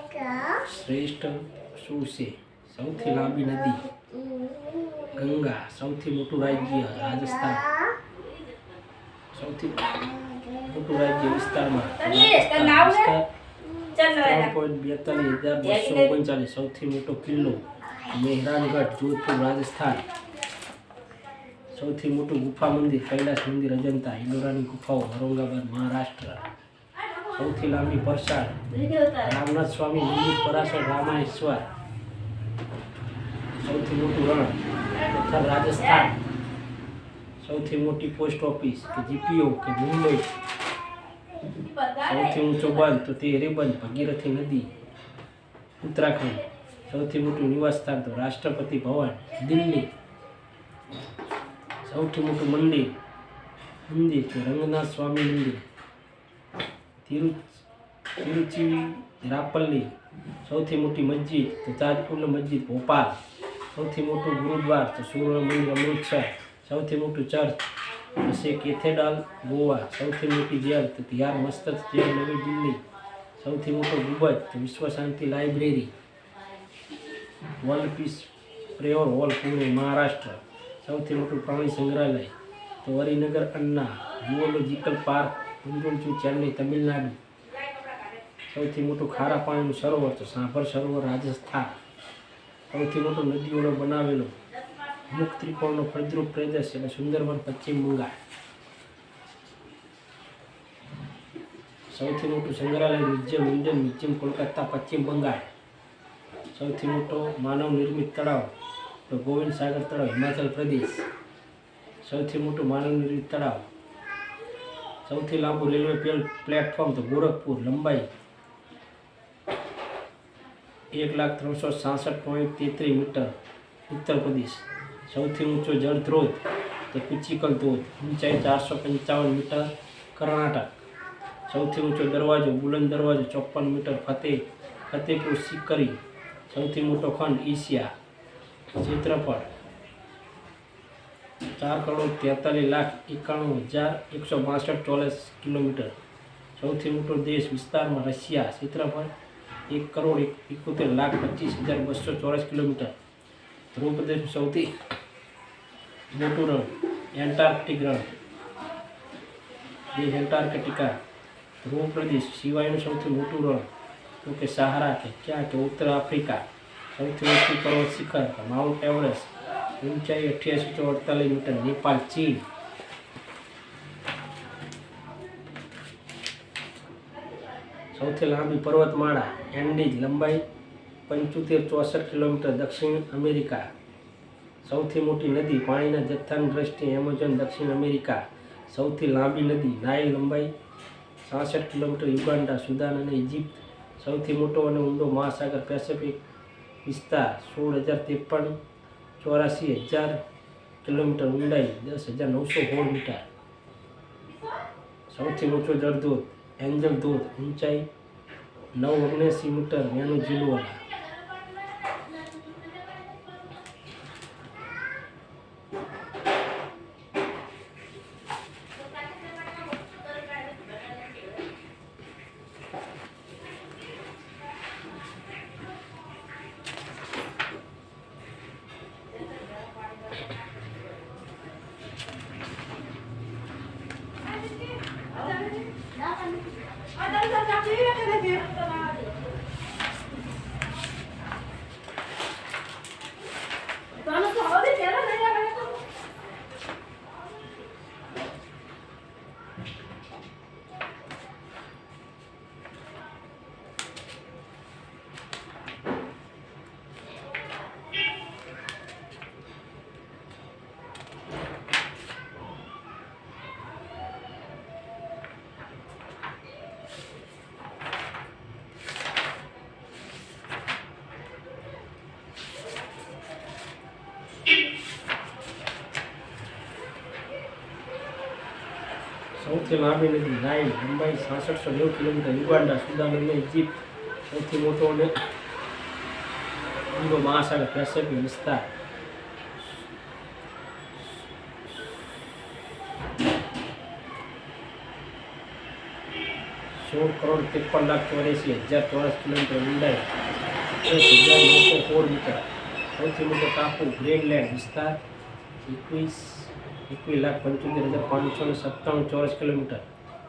શ્રેષ્ઠ શું છે? સૌથી લાંબી નદી ગંગા. સૌથી મોટું રાજ્ય રાજસ્થાન. સૌથી મોટું રાજ્ય વિસ્તારમાં 3,42,239. સૌથી મોટો કિલ્લો મહેરાનગઢ જોધપુર રાજસ્થાન. સૌથી મોટું ગુફા મંદિર કૈલાસ મંદિર અજંતા ઇલોરાની ગુફાઓ ઔરંગાબાદ મહારાષ્ટ્ર. સૌથી લાંબી પરસાળ રામનાથ સ્વામી મંદિર પરાસર રામાશ્વર. સૌથી મોટું રણ પથ્થર રાજસ્થાન. સૌથી મોટી પોસ્ટ ઓફિસ કે જીપીઓ કે મુંબઈ. સૌથી ઊંચો બંધ તો તે રેબંધ ભગીરથી નદી ઉત્તરાખંડ. સૌથી મોટું નિવાસ સ્થાન તો રાષ્ટ્રપતિ ભવન દિલ્હી. સૌથી મોટું મંદિર તો રંગનાથ સ્વામી મંદિર તિરુચિરાપલ્લી. સૌથી મોટી મસ્જિદ તો તાજપુર મસ્જિદ ભોપાલ. સૌથી મોટું ગુરુદ્વાર તો સૂર્ય મંદિર અમૃતસર. સૌથી મોટું ચર્ચ તો કેથેડ્રલ ગોવા. સૌથી મોટી જેલ તો તિહાર મસ્તક જેલ નવી દિલ્હી. સૌથી મોટો ગુંબજ તો Vishwa Shanti library world peace prayer hall Pune Maharashtra. સૌથી મોટું પ્રાણી સંગ્રહાલય તો વરીનગર અન્ના ઝુઓલોજિકલ પાર્ક કુંદુરચુ ચેન્નઈ તમિલનાડુ. સૌથી મોટું ખારા પાણીનું સરોવર તો સાંભર સરોવર રાજસ્થાન. સૌથી મોટો નદીઓનો બનાવેલો મુખ ત્રિકોણનો ફળદ્રુપ પ્રદેશ એટલે સુંદરબન પશ્ચિમ બંગાળ. સૌથી મોટું સંગ્રહાલય મ્યુઝિયમ ઇન્ડિયન મ્યુઝિયમ કોલકાતા પશ્ચિમ બંગાળ. સૌથી મોટો માનવ નિર્મિત તળાવ તો ગોવિંદ સાગર તળાવ હિમાચલ પ્રદેશ. સૌથી મોટું માનવ નિર્મિત તળાવ. સૌથી લાંબુ રેલવે પ્લેટફોર્મ તો ગોરખપુર લંબાઈ 1,366.33 મીટર ઉત્તર પ્રદેશ. સૌથી ઊંચો જળ ધોધ તો પિચીકલ ધોધ ઊંચાઈ 455 મીટર કર્ણાટક. સૌથી ઊંચો દરવાજો બુલંદ દરવાજો 54 મીટર ફતેહપુર સિકરી. સૌથી મોટો ખંડ એશિયા. ક્ષેત્રફળ 4,43,91,162 ચોરસ કિલોમીટર. સૌથી મોટો દેશ વિસ્તારમાં રશિયા. ક્ષેત્રફળ 1,71,25,200 ચોરસ કિલોમીટર. ધ્રુવ પ્રદેશનું સૌથી મોટું રણ એન્ટાર્કટિક રણ એન્ટાર્કટિકા. ધ્રુવ પ્રદેશ સિવાયનું સૌથી મોટું રણ તો કે સહારા કે ક્યાં કે ઉત્તર આફ્રિકા. સૌથી ઊંચી પર્વત શિખર માઉન્ટ એવરેસ્ટ ઊંચાઈ 8848 મીટર નેપાળ ચીન. સૌથી લાંબી પર્વતમાળા એન્ડીઝ લંબાઈ 7564 કિલોમીટર દક્ષિણ અમેરિકા. સૌથી મોટી નદી પાણીના જથ્થાની દ્રષ્ટિએ એમેઝોન દક્ષિણ અમેરિકા. સૌથી લાંબી નદી નાઇલ લંબાઈ 66 કિલોમીટર યુગાન્ડા સુદાન અને ઇજિપ્ત. સૌથી મોટો અને ઊંડો મહાસાગર પેસિફિક વિસ્તાર 16,053 84,000 કિલોમીટર ઊંડાઈ 10,916 મીટર. સૌથી ઊંચો જળધોધ એન્જલ ધોધ ઊંચાઈ 979 મીટર વેનેઝુએલા. સૌથી લાંબી નદી નાઇલ લંબાઈ 6690 કિલોમીટર યુગાન્ડા સુદાન અને ઇજિપ્ત. સૌથી મોટો અને ઊંડો મહાસાગર પેસિફિક વિસ્તાર 16,53,84,000 ચોરસ કિલોમીટર ઊંડાઈ 10,916 મીટર. સૌથી મોટો ટાપુ ગ્રીનલેન્ડ વિસ્તાર 21,75,597 ચોરસ કિલોમીટર.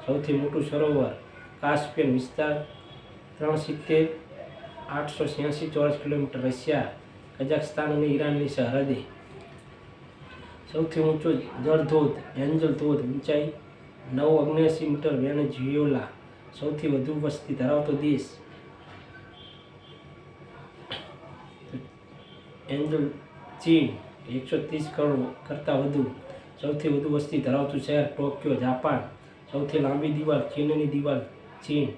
સૌથી મોટું સરોવર કાસ્પિયન વિસ્તાર 370,886 ચોરસ કિલોમીટર. રશિયા, કઝાકસ્તાન અને ઈરાનની સરહદે. સૌથી ઊંચો જળધોધ એન્જલ ધોધ, ઊંચાઈ 979 મીટર. વેનેઝુએલા, સૌથી વધુ વસ્તી ધરાવતો દેશ. એન્જલ ચીન 130 કરોડ કરતાં વધુ. સૌથી વધુ વસ્તી ધરાવતું શહેર ટોક્યો, જાપાન. સૌથી લાંબી દિવાલ ચીનની દિવાલ, ચીન.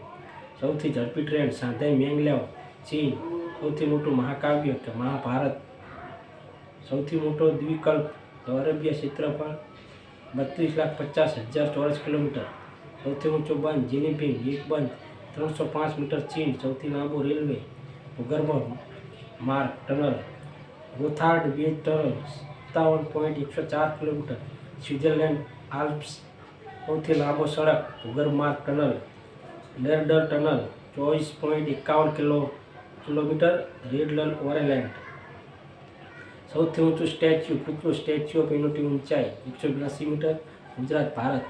સૌથી ઝડપી ટ્રેન શાંઘાઈ મેંગલેવ, ચીન. સૌથી મોટું મહાકાવ્ય કે મહાભારત. સૌથી મોટો દ્વીપકલ્પ તો અરેબિયા, ક્ષેત્રફળ 32,50,000 ચોરસ કિલોમીટર. સૌથી ઊંચો બંધ જિનિપિંગ, એક બંધ 305 મીટર, ચીન. સૌથી લાંબો રેલવે ભૂગર્ભ માર્ગ tunnel Gotthard base tunnel 57,104 kilometre. Switzerland Alps. સૌથી લાંબો સડક ભૂગર્ભ માર્ગ tunnel Laerdal tunnel 24,51 kilometre. Laerdal Aurland. સૌથી ઊંચું સ્ટેચ્યુ પુતળું સ્ટેચ્યુ ઓફ યુનિટી, ઊંચાઈ 182 મીટર. ગુજરાત, ભારત.